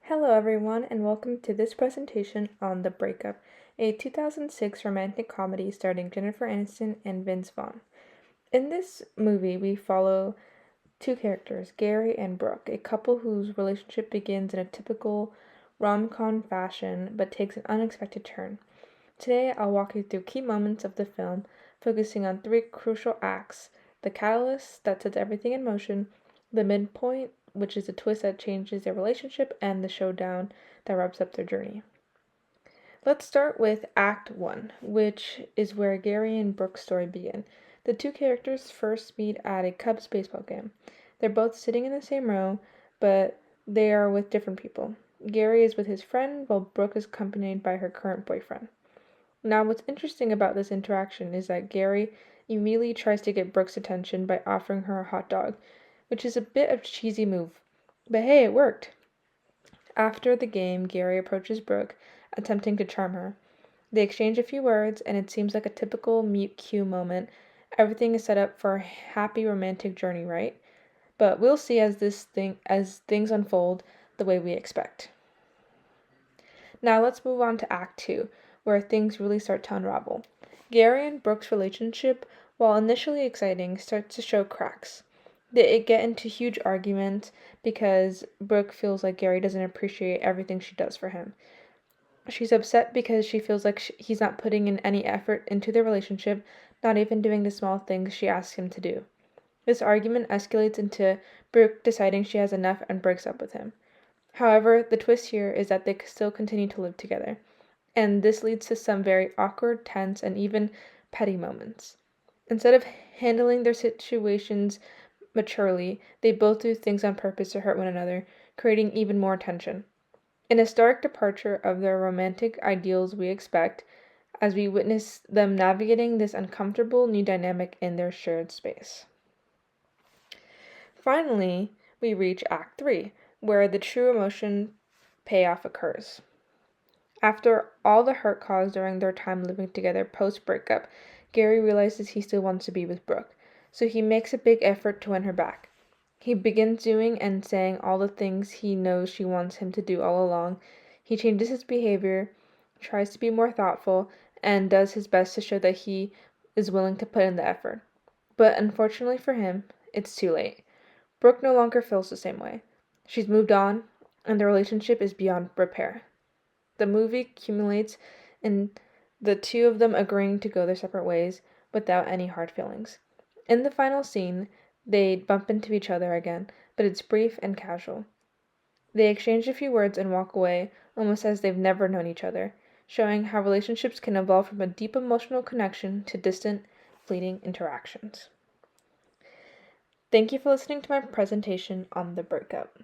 Hello everyone and welcome to this presentation on The Breakup, a 2006 romantic comedy starring Jennifer Aniston and Vince Vaughn. In this movie, we follow two characters, Gary and Brooke, a couple whose relationship begins in a typical rom-com fashion but takes an unexpected turn. Today, I'll walk you through key moments of the film, focusing on three crucial acts: the catalyst that sets everything in motion, the midpoint, which is a twist that changes their relationship, and the showdown that wraps up their journey. Let's start with Act 1, which is where Gary and Brooke's story begin. The two characters first meet at a Cubs baseball game. They're both sitting in the same row, but they are with different people. Gary is with his friend, while Brooke is accompanied by her current boyfriend. Now, what's interesting about this interaction is that Gary immediately tries to get Brooke's attention by offering her a hot dog, which is a bit of a cheesy move. But hey, it worked. After the game, Gary approaches Brooke, attempting to charm her. They exchange a few words, and it seems like a typical meet cute moment. Everything is set up for a happy romantic journey, right? But we'll see as things unfold the way we expect. Now let's move on to Act 2, where things really start to unravel. Gary and Brooke's relationship, while initially exciting, starts to show cracks. They get into huge arguments because Brooke feels like Gary doesn't appreciate everything she does for him. She's upset because she feels like he's not putting in any effort into their relationship, not even doing the small things she asks him to do. This argument escalates into Brooke deciding she has enough and breaks up with him. However, the twist here is that they still continue to live together, and this leads to some very awkward, tense, and even petty moments. Instead of handling their situations maturely, they both do things on purpose to hurt one another, creating even more tension. In a stark departure of the romantic ideals we expect, as we witness them navigating this uncomfortable new dynamic in their shared space. Finally, we reach Act 3, where the true emotion payoff occurs. After all the hurt caused during their time living together post-breakup, Gary realizes he still wants to be with Brooke, so he makes a big effort to win her back. He begins doing and saying all the things he knows she wants him to do all along. He changes his behavior, tries to be more thoughtful, and does his best to show that he is willing to put in the effort. But unfortunately for him, it's too late. Brooke no longer feels the same way. She's moved on, and the relationship is beyond repair. The movie culminates in the two of them agreeing to go their separate ways without any hard feelings. In the final scene, they bump into each other again, but it's brief and casual. They exchange a few words and walk away, almost as they've never known each other, showing how relationships can evolve from a deep emotional connection to distant, fleeting interactions. Thank you for listening to my presentation on The Breakup.